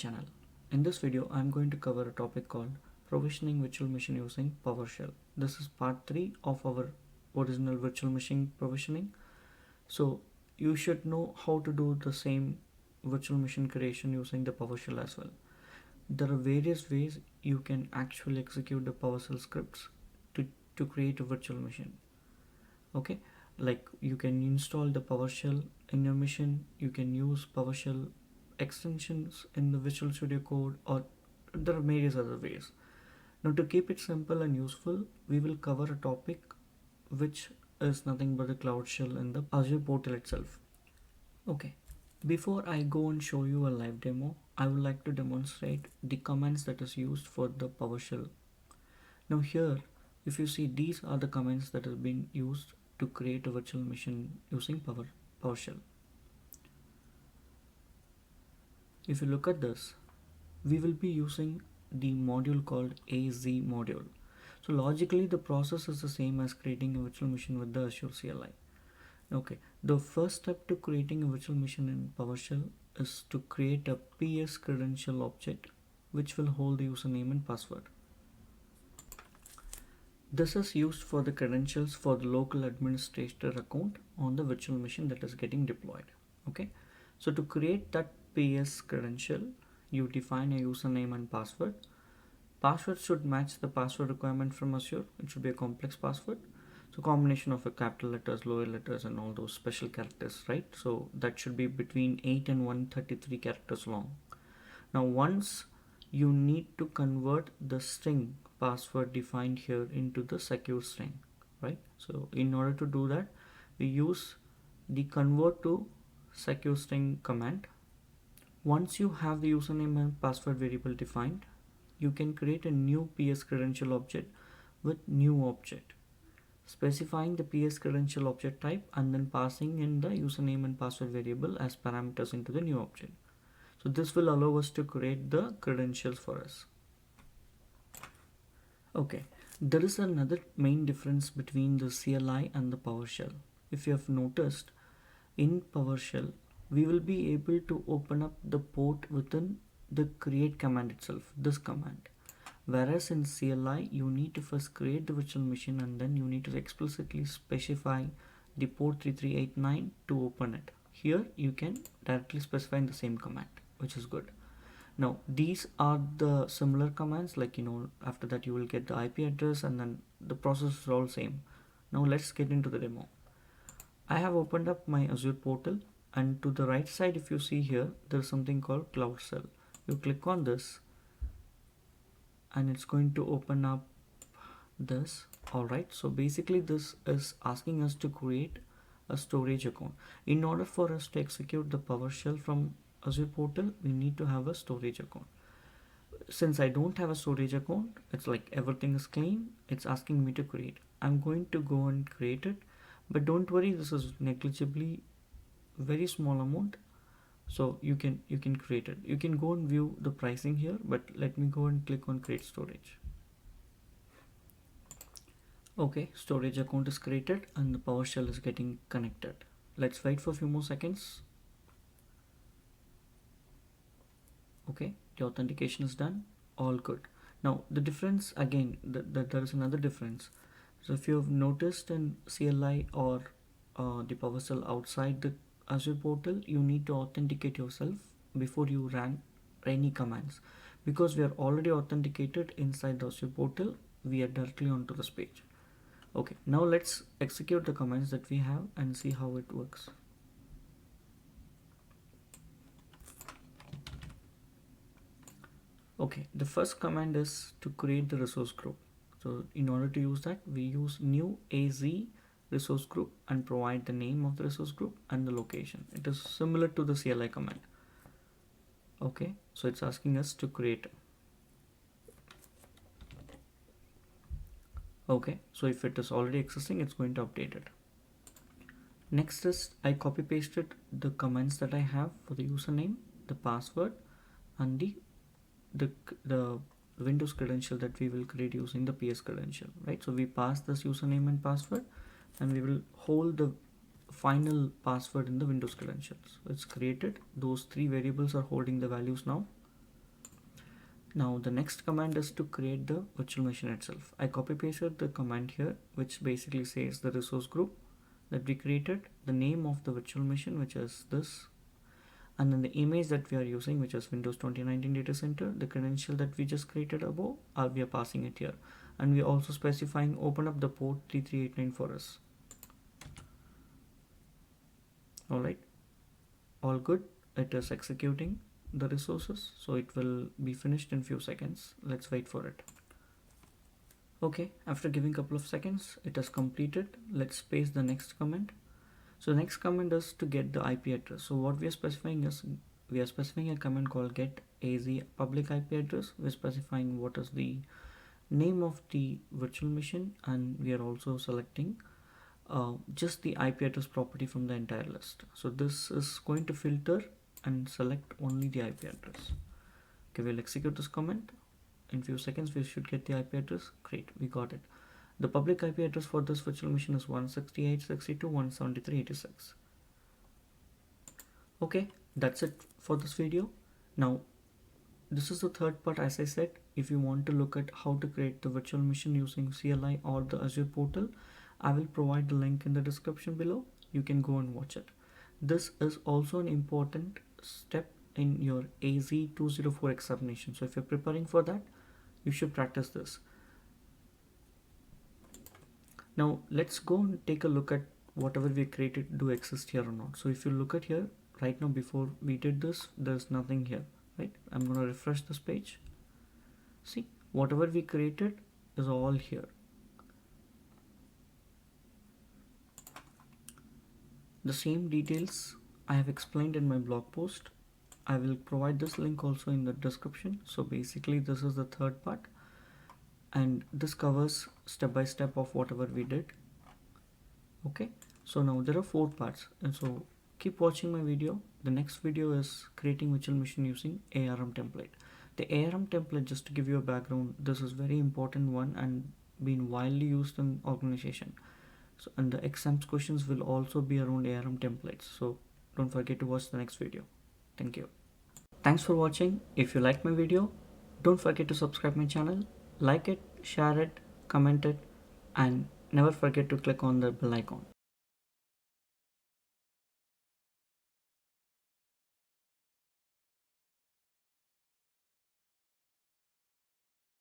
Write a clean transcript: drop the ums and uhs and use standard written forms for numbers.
channel. In this video, I'm going to cover a topic called provisioning virtual machine using PowerShell. This is part 3 of our original virtual machine provisioning. So you should know how to do the same virtual machine creation using the PowerShell as well. There are various ways you can actually execute the PowerShell scripts to create a virtual machine. Okay, like you can install the PowerShell in your machine, you can use PowerShell extensions in the Visual Studio Code, or there are various other ways. Now, to keep it simple and useful, we will cover a topic which is nothing but the Cloud Shell in the Azure portal itself. Okay, before I go and show you a live demo, I would like to demonstrate the commands that is used for the PowerShell. Now here, if you see, these are the commands that have been used to create a virtual machine using PowerShell. If you look at this, we will be using the module called AZ module. So logically, the process is the same as creating a virtual machine with the Azure CLI. Okay, the first step to creating a virtual machine in PowerShell is to create a PS credential object which will hold the username and password. This is used for the credentials for the local administrator account on the virtual machine that is getting deployed. Okay, so to create that PS credential, you define a username and password. Password should match the password requirement from Azure. It should be a complex password. So combination of a capital letters, lower letters, and all those special characters, right? So that should be between 8 and 133 characters long. Now once you need to convert the string password defined here into the secure string, right? So in order to do that, we use the convert to secure string command. Once you have the username and password variable defined, you can create a new PS credential object with new object, specifying the PS credential object type and then passing in the username and password variable as parameters into the new object. So this will allow us to create the credentials for us. Okay, there is another main difference between the CLI and the PowerShell. If you have noticed, in PowerShell, we will be able to open up the port within the create command itself, this command. Whereas in CLI, you need to first create the virtual machine and then you need to explicitly specify the port 3389 to open it. Here, you can directly specify in the same command, which is good. Now, these are the similar commands, like, after that you will get the IP address and then the process is all same. Now, let's get into the demo. I have opened up my Azure portal, and to the right side, if you see here, there is something called Cloud Shell. You click on this and it's going to open up this. Alright, so basically this is asking us to create a storage account. In order for us to execute the PowerShell from Azure portal, we need to have a storage account. Since I don't have a storage account, it's like everything is clean, it's asking me to create. I'm going to go and create it, but don't worry, this is negligibly very small amount, so you can create it. You can go and view the pricing here, but let me go and click on create storage. Okay, storage account is created and the PowerShell is getting connected. Let's wait for a few more seconds. Okay, the authentication is done, all good. Now the difference, again, there is another difference. So if you have noticed in CLI or the PowerShell outside the Azure portal, you need to authenticate yourself before you run any commands. Because we are already authenticated inside the Azure portal, we are directly onto this page. Okay, now let's execute the commands that we have and see how it works. Okay, the first command is to create the resource group. So in order to use that, we use new AZ resource group and provide the name of the resource group and the location. It is similar to the CLI command. Okay, so it's asking us to create. Okay, so if it is already existing, it's going to update it. Next is I copy pasted the commands that I have for the username, the password, and the Windows credential that we will create using the PS credential, right? So we pass this username and password, and we will hold the final password in the Windows credentials. It's created. Those three variables are holding the values now. Now the next command is to create the virtual machine itself. I copy pasted the command here, which basically says the resource group that we created, the name of the virtual machine, which is this, and then the image that we are using, which is Windows 2019 Data Center, the credential that we just created above, we are passing it here. And we are also specifying open up the port 3389 for us. Alright, all good. It is executing the resources, so it will be finished in few seconds. Let's wait for it. Okay, after giving a couple of seconds, it has completed. Let's paste the next comment. So the next command is to get the IP address. So what we are specifying is we are specifying a command called get az public IP address. We're specifying what is the name of the virtual machine, and we are also selecting just the IP address property from the entire list. So this is going to filter and select only the IP address. Okay, we'll execute this command. In few seconds we should get the IP address. Great, we got it. The public IP address for this virtual machine is 168.62.173.86. Okay, that's it for this video. Now, this is the third part. As I said, if you want to look at how to create the virtual machine using CLI or the Azure portal, I will provide the link in the description below. You can go and watch it. This is also an important step in your AZ204 examination. So if you're preparing for that, you should practice this. Now let's go and take a look at whatever we created do exist here or not. So if you look at here right now, before we did this, there's nothing here, right? I'm going to refresh this page. See, whatever we created is all here. The same details I have explained in my blog post. I will provide this link also in the description. So basically this is the third part, and this covers step by step of whatever we did. Okay, so now there are 4 parts, and so keep watching my video. The next video is creating virtual machine using ARM template. The ARM template, just to give you a background, this is very important one and been widely used in organization. So, and the exams questions will also be around ARM templates. So don't forget to watch the next video. Thank you. Thanks for watching. If you like my video, don't forget to subscribe my channel, like it, share it, comment it, and never forget to click on the bell icon.